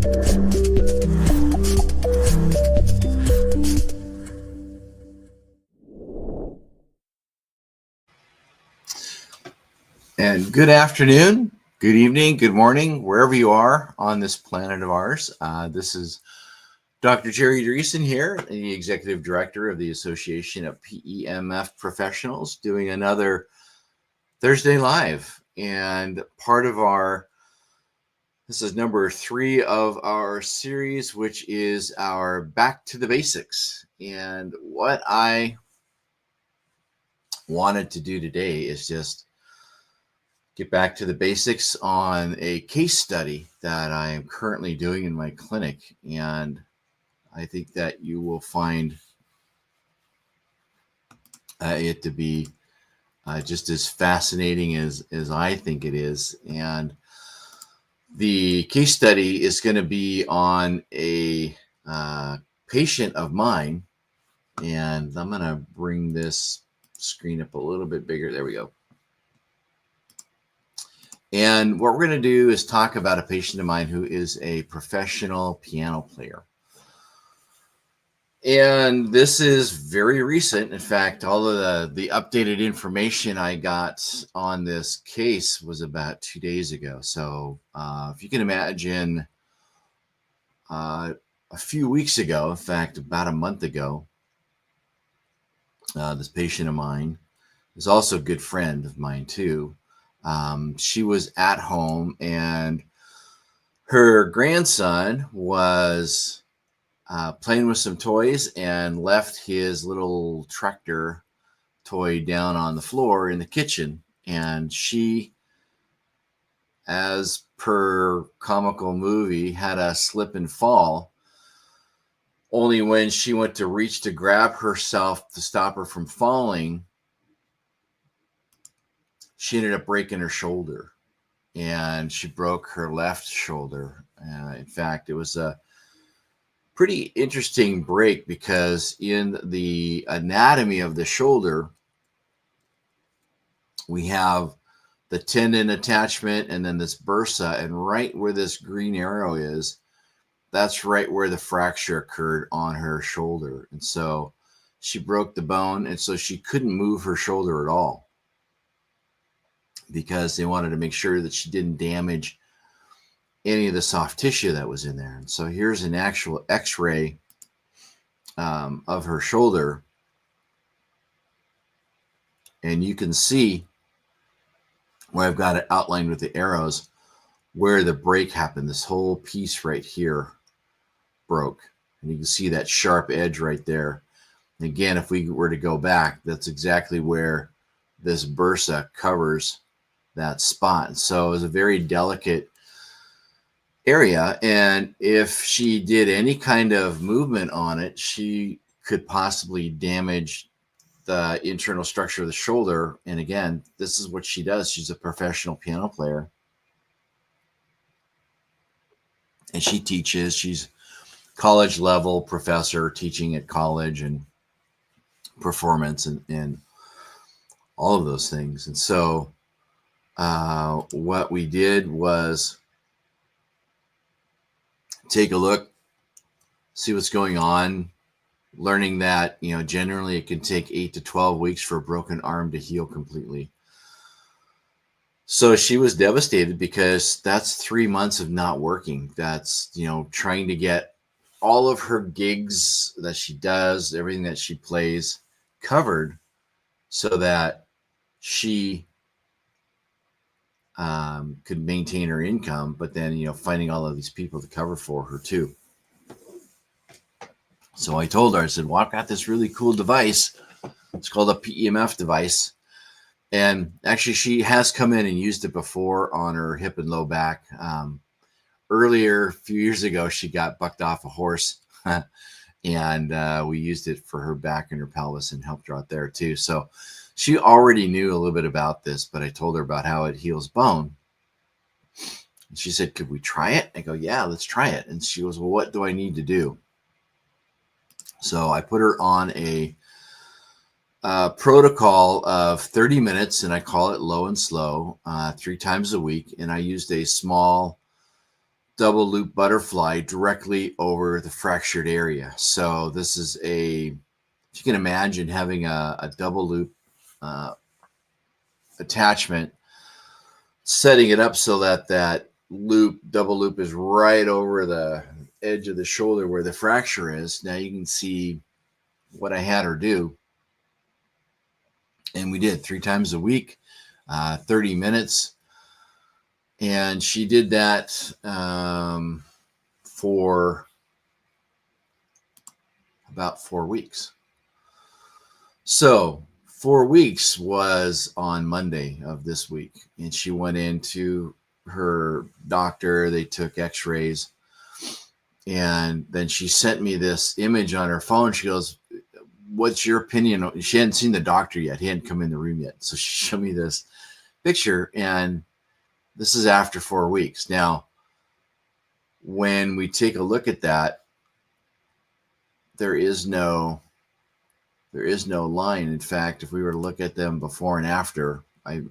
And good afternoon, good evening, good morning, wherever you are on this planet of ours. This is Dr. Jerry Dreessen here, the Executive Director of the Association of PEMF Professionals, doing another Thursday Live. And this is number 3 of our series, which is our Back to the Basics. And what I wanted to do today is just get back to the basics on a case study that I am currently doing in my clinic. And I think that you will find it to be just as fascinating as I think it is. And the case study is going to be on a patient of mine. And I'm going to bring this screen up a little bit bigger. There we go. And what we're going to do is talk about a patient of mine who is a professional piano player. And this is very recent. In fact, all of the updated information I got on this case was about 2 days ago. So if you can imagine, a few weeks ago, in fact, about a month ago, this patient of mine is also a good friend of mine too. She was at home and her grandson was playing with some toys and left his little tractor toy down on the floor in the kitchen. And she, as per comical movie, had a slip and fall. Only when she went to reach to grab herself to stop her from falling, she ended up breaking her shoulder, and she broke her left shoulder. In fact, it was a pretty interesting break because in the anatomy of the shoulder, we have the tendon attachment and then this bursa, and right where this green arrow is, that's right where the fracture occurred on her shoulder. And so she broke the bone, and so she couldn't move her shoulder at all, because they wanted to make sure that she didn't damage any of the soft tissue that was in there. And so here's an actual x-ray of her shoulder. And you can see where I've got it outlined with the arrows where the break happened. This whole piece right here broke. And you can see that sharp edge right there. And again, if we were to go back, that's exactly where this bursa covers that spot. And so it was a very delicate area, and if she did any kind of movement on it, she could possibly damage the internal structure of the shoulder. And again, this is what she does. She's a professional piano player, and she teaches. She's college level professor teaching at college and performance and all of those things. And so what we did was take a look, see what's going on, learning that, generally it can take 8 to 12 weeks for a broken arm to heal completely. So she was devastated because that's 3 months of not working. That's, trying to get all of her gigs that she does, everything that she plays covered so that she could maintain her income, but then, finding all of these people to cover for her too. So I told her, I said, well, I've got this really cool device. It's called a PEMF device. And actually she has come in and used it before on her hip and low back. Earlier, a few years ago, she got bucked off a horse and we used it for her back and her pelvis and helped her out there too. So she already knew a little bit about this, but I told her about how it heals bone. And she said, could we try it? I go, yeah, let's try it. And she goes, well, what do I need to do? So I put her on a protocol of 30 minutes, and I call it low and slow, 3 times a week. And I used a small double loop butterfly directly over the fractured area. So this is if you can imagine having a double loop attachment, setting it up so that double loop is right over the edge of the shoulder where the fracture is. Now you can see what I had her do. And we did 3 times a week, 30 minutes. And she did that for about 4 weeks. So 4 weeks was on Monday of this week. And she went into her doctor. They took x-rays. And then she sent me this image on her phone. She goes, "What's your opinion?" She hadn't seen the doctor yet. He hadn't come in the room yet. So she showed me this picture, and this is after 4 weeks. Now, when we take a look at that, there is no line. In fact, if we were to look at them before and after, I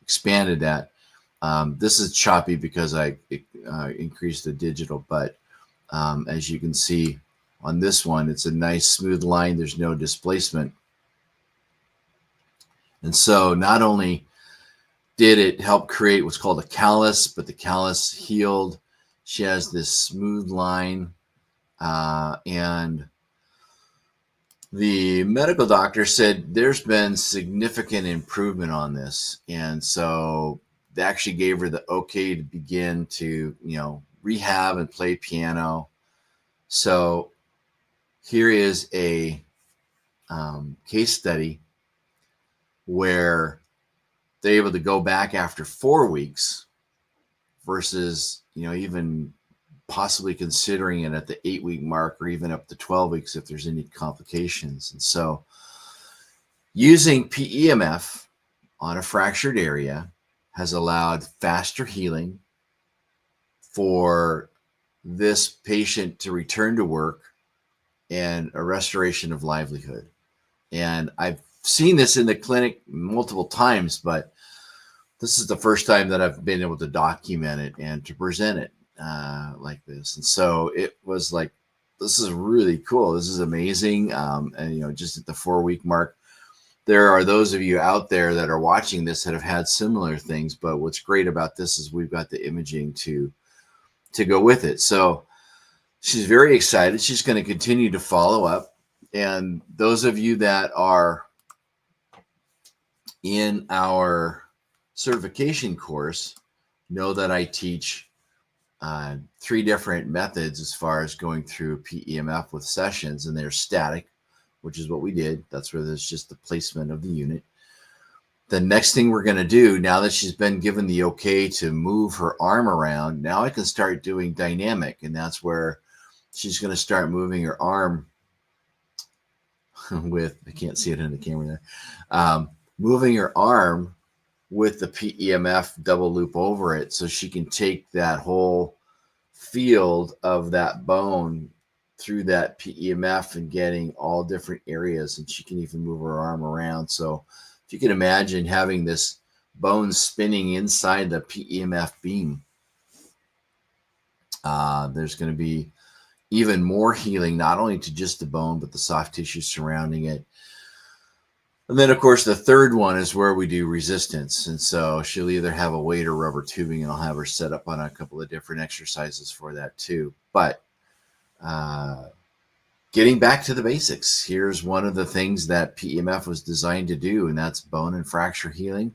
expanded that. This is choppy because I increased the digital, but as you can see on this one, it's a nice smooth line. There's no displacement. And so not only did it help create what's called a callus, but the callus healed. She has this smooth line, and the medical doctor said there's been significant improvement on this. And so they actually gave her the okay to begin to, rehab and play piano. So here is a case study where they're able to go back after 4 weeks versus, even possibly considering it at the 8-week mark or even up to 12 weeks if there's any complications. And so using PEMF on a fractured area has allowed faster healing for this patient to return to work and a restoration of livelihood. And I've seen this in the clinic multiple times, but this is the first time that I've been able to document it and to present it like this. And so it was like, this is really cool. This is amazing. And, just at the 4-week mark, there are those of you out there that are watching this that have had similar things. But what's great about this is we've got the imaging to go with it. So she's very excited. She's going to continue to follow up. And those of you that are in our certification course know that I teach 3 different methods as far as going through PEMF with sessions, and they're static, which is what we did. That's where there's just the placement of the unit. The next thing we're going to do, now that she's been given the okay to move her arm around, now I can start doing dynamic, and that's where she's going to start moving her arm with, I can't see it in the camera there, moving her arm with the PEMF double loop over it, so she can take that whole field of that bone through that PEMF and getting all different areas, and she can even move her arm around. So if you can imagine having this bone spinning inside the PEMF beam, there's going to be even more healing, not only to just the bone, but the soft tissue surrounding it. And then, of course, the third one is where we do resistance. And so she'll either have a weight or rubber tubing, and I'll have her set up on a couple of different exercises for that too. But getting back to the basics, here's one of the things that PEMF was designed to do, and that's bone and fracture healing.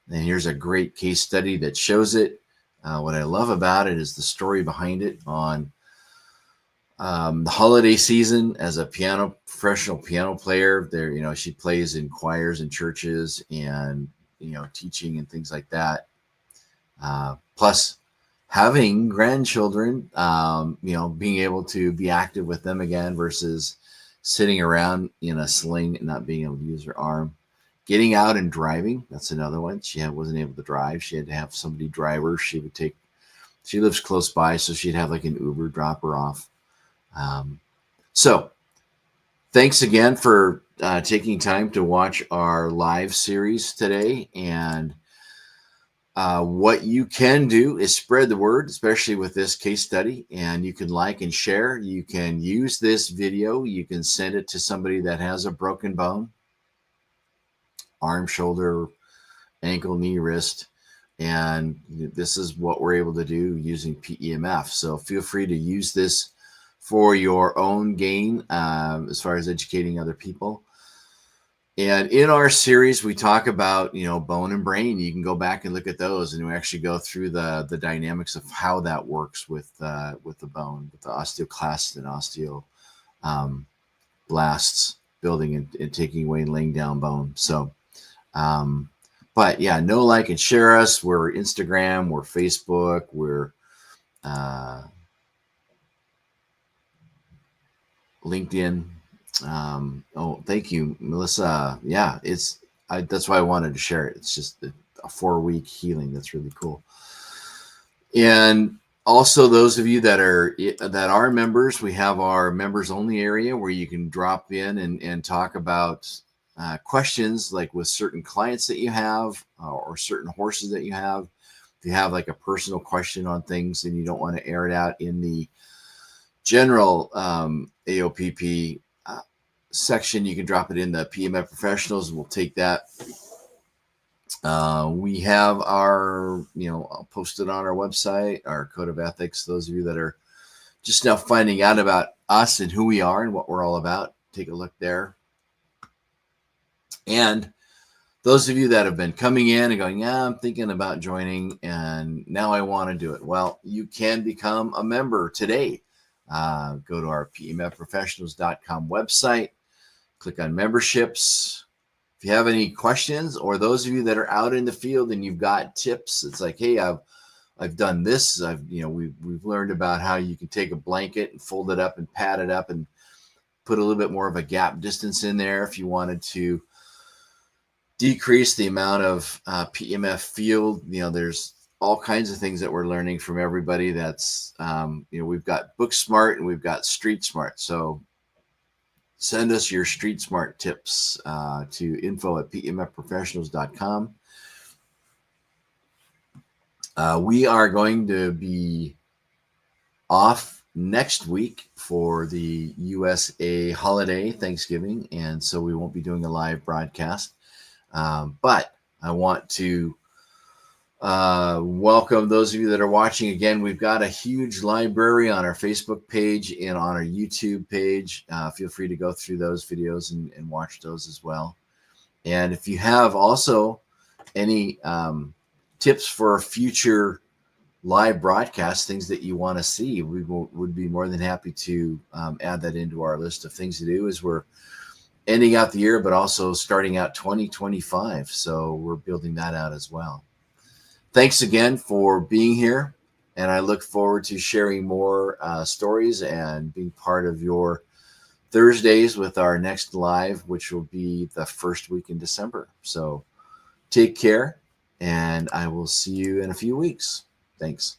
And here's a great case study that shows it. What I love about it is the story behind it. On the holiday season, as a professional piano player, there, she plays in choirs and churches and, teaching and things like that. Plus having grandchildren, being able to be active with them again versus sitting around in a sling and not being able to use her arm. Getting out and driving, that's another one. She wasn't able to drive. She had to have somebody drive her. She lives close by, so she'd have like an Uber drop her off. So thanks again for taking time to watch our live series today. And What you can do is spread the word, especially with this case study, and you can like and share. You can use this video. You can send it to somebody that has a broken bone, arm, shoulder, ankle, knee, wrist. And this is what we're able to do using PEMF. So feel free to use this for your own gain as far as educating other people. And in our series, we talk about, bone and brain. You can go back and look at those, and we actually go through the dynamics of how that works with the bone, with the osteoclasts and osteoblasts building and taking away and laying down bone. So, but yeah, know, like, and share us. We're Instagram, we're Facebook, we're LinkedIn. Oh, thank you, Melissa. Yeah, that's why I wanted to share it. It's just a 4-week healing. That's really cool. And also, those of you that are members, we have our members only area where you can drop in and talk about questions, like with certain clients that you have or certain horses that you have. If you have like a personal question on things and you don't want to air it out in the general AOPP section, you can drop it in the PMF professionals, and we'll take that. We have our, I'll post it on our website, our code of ethics. Those of you that are just now finding out about us and who we are and what we're all about, take a look there. And those of you that have been coming in and going, yeah, I'm thinking about joining and now I want to do it. Well, you can become a member today. Go to our PEMFprofessionals.com website, click on memberships. If you have any questions, or those of you that are out in the field and you've got tips, it's like, hey, I've done this. We've learned about how you can take a blanket and fold it up and pad it up and put a little bit more of a gap distance in there if you wanted to decrease the amount of PEMF field. There's all kinds of things that we're learning from everybody. That's we've got Book Smart and we've got Street Smart. So send us your Street Smart tips to info@pemfprofessionals.com. We are going to be off next week for the USA holiday, Thanksgiving, and so we won't be doing a live broadcast. But I want to welcome those of you that are watching. Again, we've got a huge library on our Facebook page and on our YouTube page. Feel free to go through those videos and watch those as well. And if you have also any tips for future live broadcasts, things that you want to see, we would be more than happy to add that into our list of things to do as we're ending out the year, but also starting out 2025. So we're building that out as well. Thanks again for being here, and I look forward to sharing more stories and being part of your Thursdays with our next live, which will be the first week in December. So take care, and I will see you in a few weeks. Thanks.